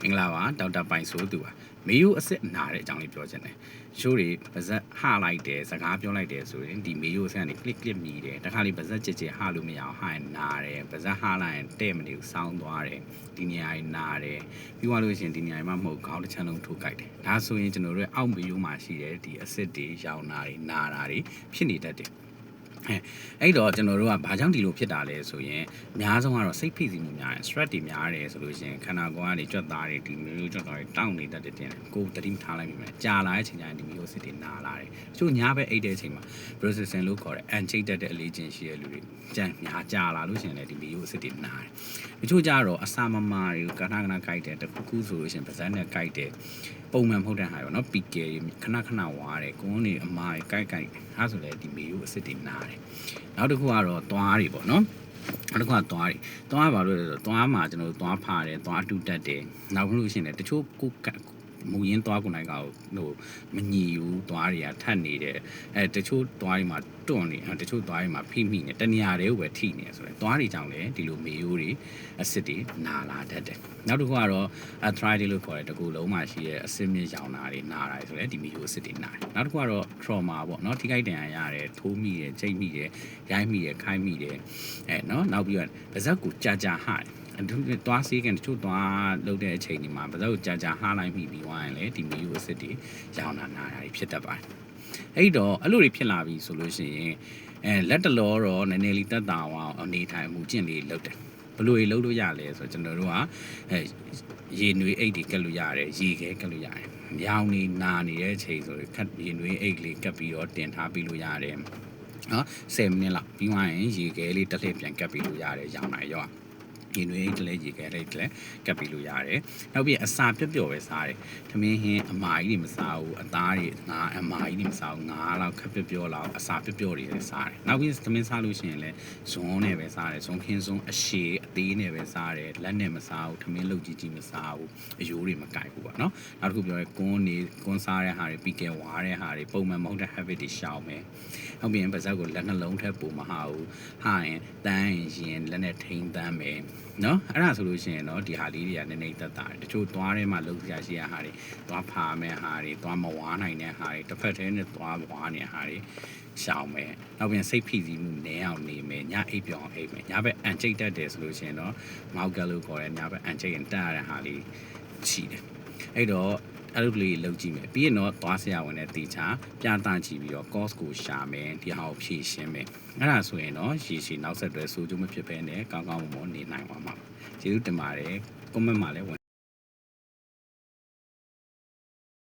မင်္ဂလာပါဒေါက်တာပိုင်ဆိုသူပါမေယိုအစစ်နာတဲ့အကြောင်းလေးပြောချင်တယ်ရှိုးတွေပါဇက်ဟလိုက်တယ်စကားပြောလိုက်တယ်ဆိုရင်ဒီမေယိုအစစ်ကနေ click မိတယ်တခါလေးပါဇက်ကြစ်ဟလို့မရအောင်ဟရင်နာတယ်ပါဇက်ဟလိုက်ရင်တဲ့မနေဘူးစောင်းသွားတယ်ဒီနေရာကြီးနာတယ်ပြီးသွားလို့ရှိရင်ဒီနေရာမှာမဟုတ်ခေါင်းတစ်ချမ်းလုံးထိုးကြိုက်တယ်ဒါဆိုရင်ကျွန်တော်တို့အောက်မေယိုမှာရှိတဲ့ဒီအစစ်တွေရောင်နာတွေနာတာတွေဖြစ်နေတတ်တယ်အဲ့တော့ကျွန်တော်တို့ကဘာကြောင့်ဒီလိုဖြစ်တာလဲဆိုရင်အများဆုံးကတော့စိတ်ဖိစီးမှုများတယ် stress တွေများတယ်ဆိုလို့ရှိရင်ခန္ဓာကိုယ်ကနေကြွက်သားတွေဒီမျိုးကြွက်သားတွေတောင့်နေတတ်တယ်တင်တယ်ကိုယ်တတိမထားလိုက်မိမယ်ကြာလာတဲ့အချိန်ကျရင်ဒီမျိုးစစ်တွေနာလာတယ်တချို့ညားပဲအိတ်တဲ့အချိန်မှာ processing လို့ခေါ်တဲ့ unchecked တဲ့အလေးချင်းရှိတဲ့လူတွေကြံများကြာလာလို့ရှိရင်လည်းဒီမျိုးစစ်တွေနာတယ်တချို့ကြတော့အစာမမာတွေကဏ္ဍကြိုက်တယ်တခုဆိုလို့ရှိရင်ပါဇက်နဲ့ကြိုက်တယ်ပုံမှန်မဟုတ်တဲ့ဟာရောနော်ပီကယ်ခဏဝါတယ်ကုန်းနေအမားကြိုက်အဲဆိုလည်းဒီမေယိုအစစ်တွေနားတယ်နောက်တစ်ခုကတော့သွားတွေပေါ့နော်နောက်တစ်ခုကသွားပါလို့လဲဆိုတော့သွားမှာကျွန်တော်တို့သွားဖားတယ်သွားတူတက်တယ်နောက်လို့ရှိရင်လည်းတချို့ကိုမူရင်းသွားကိုနိုင်ကဟိုမညီဘူးသွားတွေကထပ်နေတယ်တချို့သွားတွေမှာတွန့်နေတချို့သွားတွေမှာဖိမိနေတနေရာတွေကိုပဲထိနေဆိုတော့သွားတွေကြောင့်လည်းဒီလိုမေယိုတွေအစစ်တွေနာလာတတ်တယ်နောက်တစ်ခုကတော့ arthritis လို့ခေါ်တဲ့တကူလုံးမှာရှိတဲ့အစစ်မြစ်ရောင်နာတွေနာတာဆိုတော့ဒီမေယိုအစစ်တွေနာတယ်နောက်တစ်ခုကတော့ trauma ပေါ့နော်ထိခိုက်ဒဏ်ရာရတယ်ထိုးမိတယ်ချိတ်မိတယ်ရိုက်မိတယ်ခိုင်းမိတယ်နော်နောက်ပြီးတော့ပါဇက်ကိုကြာဟတယ်သွားစေးကန်တချို့သွားလုပ်တဲ့အချိန်ဒီမှာဘာလို့ကြာဟားလိုက်မိပြီးသွားရင်လေဒီမီယိုအစစ်တွေရောင်နာတာတွေဖြစ်တတ်ပါတယ်အဲ့တော့အဲ့လိုတွေဖြစ်လာပြီဆိုလို့ရှိရင်လက်တလောတော့နည်းနည်းလေးတက်တာအောင်အနေထိုင်မှုကျင့်လေးလုပ်တယ်ဘယ်လိုတွေလုပ်လို့ရလဲဆိုတော့ကျွန်တော်တို့ကရေနွေးအိတ်တွေကတ်လို့ရတယ်ရေခဲကတ်လို့ရတယ်ရောင်နေနာနေတဲ့အချိန်ဆိုရင်ခက်ရေနွေးအိတ်လေးကတ်ပြီးတော့တင်ထားပြီးလို့ရတယ်နော်10မိနစ်လောက်ပြီးသွားရင်ရေခဲလေးတစ်လှည့်ပြန်ကတ်ပြီးလို့ရတယ်ရောင်နာရောဒီနွေးတလဲရေခဲလေးတလဲကပ်ပြီးလို့ရတယ်။နောက်ပြီးအစာပျော့ပဲစားတယ်။သမင်းဟင်းအမာကြီးတွေမစားဘူး။အသားတွေငါအမာကြီးတွေမစားဘူး။ငါလောက်ခပ်ပျော့လောက်အစာပျော့တွေလည်းစားတယ်။နောက်ပြီးသမင်းစားလို့ရှိရင်လည်းဇွန်းနဲ့ပဲစားတယ်။ဇွန်းခင်းဇွန်းအရှည်အသေးနဲ့ပဲစားတယ်။လက်နဲ့မစားဘူး။သမင်းလုတ်ကြီးမစားဘူး။အယိုးတွေမကိုက်ဘူးပေါ့နော်။နောက်တစ်ခုပြောရဲကွန်းစားတဲ့ဟာတွေပီကယ်ဝါတဲ့ဟာတွေပုံမှန်မဟုတ်တဲ့ habit တွေရှောင်မယ်။ဟုတ်bienပါဇက်ကိုလက်နှလုံးထက်ပိုမဟာဘူး။ဟာရင်တန်းရင်လက်နဲ့ထိန်းတန်းမယ်။နော်အဲ့ဒါဆိုလို့ရှိရင်တော့ဒီဟာလေးတွေကနည်းနည်းသက်သာတယ်တချို့သွားထဲမှာလုံးစရာရှိရဟာတွေသွားဖာမဲ့ဟာတွေသွားမဝါနိုင်တဲ့ဟာတွေတစ်ဖက်တည်းနဲ့သွားဝါနေတဲ့ဟာတွေရှောင်မယ်နောက်ပြန်စိတ်ဖိစီးမှုနည်းအောင်နေမယ်ညအိပ်ပြောင်းအိပ်မယ်ညဘက်အန်ချိတ်တက်တယ်ဆိုလို့ရှိရင်တော့မောက်ကလို့ခေါ်တဲ့ညဘက်အန်ချိတ်ရင်တက်ရတဲ့ဟာလေးရှိတယ်အဲ့တော့အဲ့လိုလေးလုပ်ကြည့်မယ်ပြီးရင်တော့သွားဆရာဝန်နဲ့တေချာပြသကြည့်ပြီးတော့ course ကိုရှာမယ်ဒီဟာကိုဖြည့်ရှင်းမယ်အဲ့ဒါဆိုရင်တော့ရေရှည်နောက်ဆက်တွဲစိုးကျိုးမဖြစ်ဘဲနဲ့ကောင်းကောင်းမွန်မွန်နေနိုင်ပါမှာကျေးဇူးတင်ပါတယ် comment မှာလည်း